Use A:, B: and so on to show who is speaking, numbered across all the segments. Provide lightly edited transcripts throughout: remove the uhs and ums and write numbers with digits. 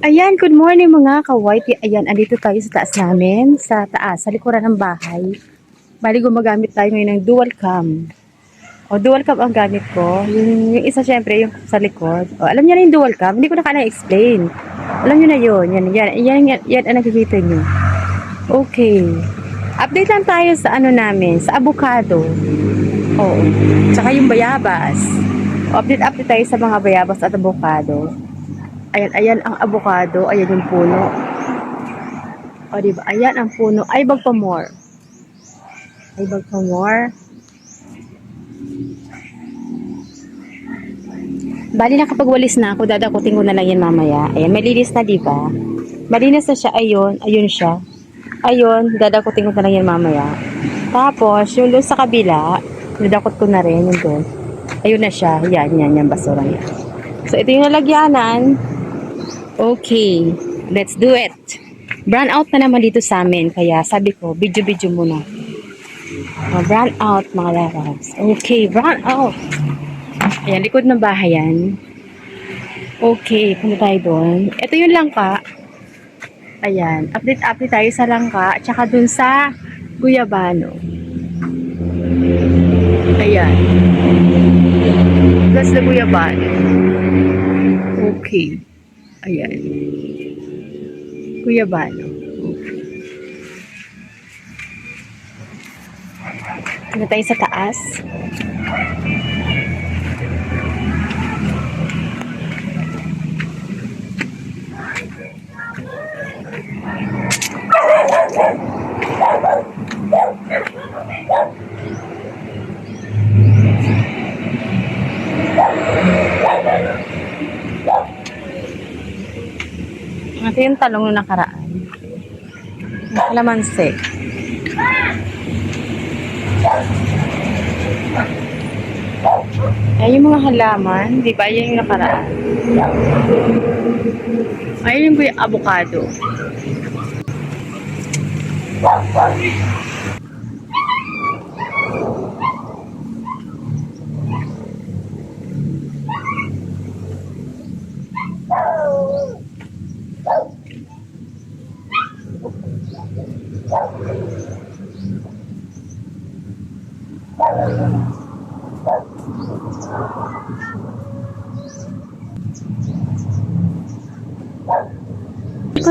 A: Ayan, good morning mga ka-whitey. Ayan, andito tayo sa taas namin, sa taas, sa likuran ng bahay. Bali, gumagamit tayo ngayon ng dual cam. O, dual cam ang gamit ko. Yung isa syempre, yung sa likod. O, alam niyo na yung dual cam? Hindi ko na kaya explain. Alam niyo na yun. Yan ang nakikita niyo. Okay. Update lang tayo sa ano namin, sa avocado. Oo. Tsaka yung bayabas. O, update tayo sa mga bayabas at avocado. Ayan ang avocado. Ayan yung puno. O, diba? Ayan ang puno. Ay, bag pa more. Ay, bag pa more. Bali, nakapagwalis na ako. Dadakutin ko na lang yan mamaya. Ayan, malinis na, diba? Malinis na siya. Ayun. Ayun siya. Ayun. Dadakutin ko na lang yan mamaya. Tapos, yung doon sa kabila, dadakot ko na rin yung doon. Ayun na siya. Yan. Basura yan. So, ito yung nalagyanan. Okay. Let's do it. Brown out na naman dito sa amin. Kaya sabi ko, video muna. Brown out mga lalabs. Okay, brown out. Ayan, likod ng bahay yan. Okay, punta tayo doon. Ito yung langka. Ayan, update tayo sa langka. At saka dun sa guyabano. Ayan. That's the guyabano. Okay. Ayan. Guyabano. Okay. Punta tayo sa taas. Ito yung talong nung nakaraan. Kalamansi. Ayan yung mga halaman. Di ba? Ayan yung nakaraan. Ayan yung avocado.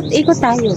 A: Ikot tayo.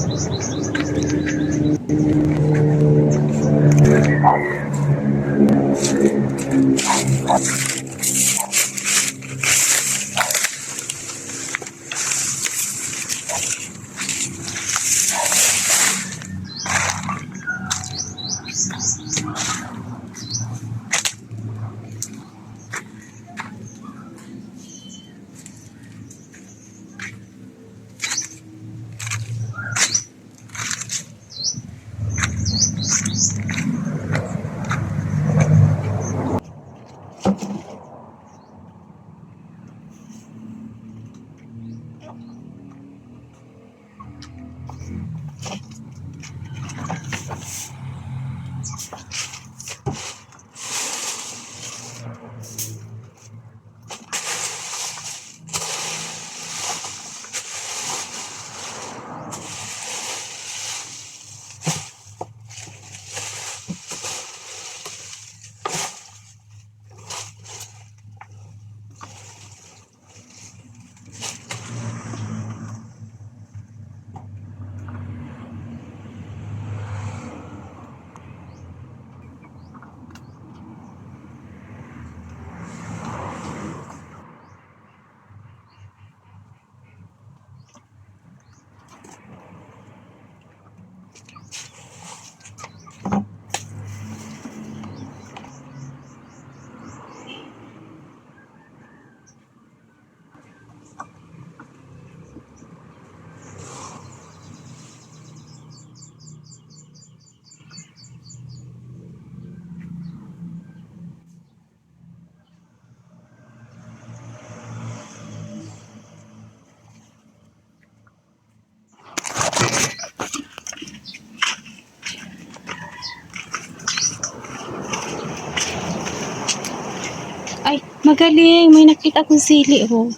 A: Ay, magaling. May nakita akong sili, oh.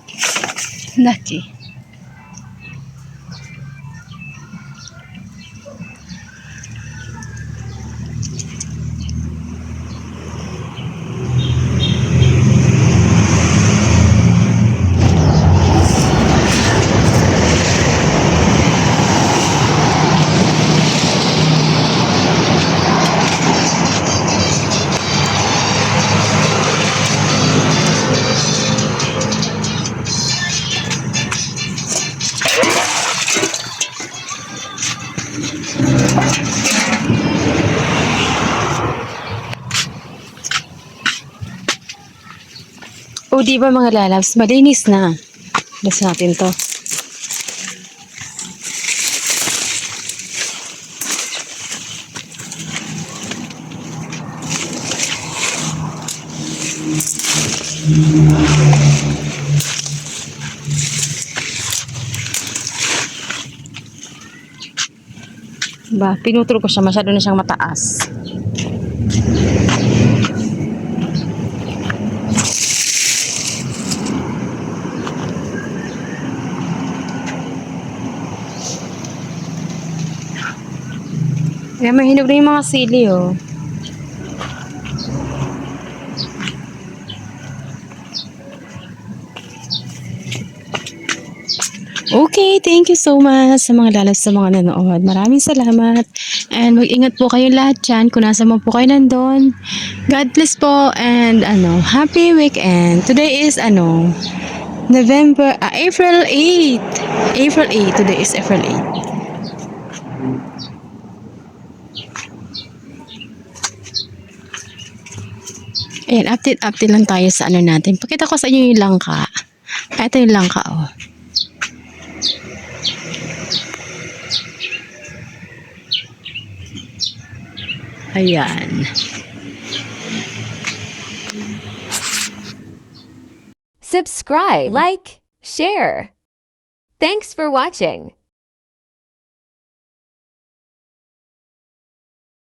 A: Laki. di ba mga lalabs, malinis na. Gas natin to. Ba, pinutol ko siya, masyado na siyang mataas. Kaya mahinog na yung mga sili, oh. Okay, thank you so much sa mga lalabs sa mga nanood. Maraming salamat. And mag-ingat po kayo lahat dyan kung nasa mo po kayo nandun. God bless po and happy weekend. Today is April 8. April 8. Today is April 8. Ayan, update lang tayo sa natin. Pakita ko sa inyo yung langka. Ito yung langka, oh. Ayan.
B: Subscribe, like, share. Thanks for watching.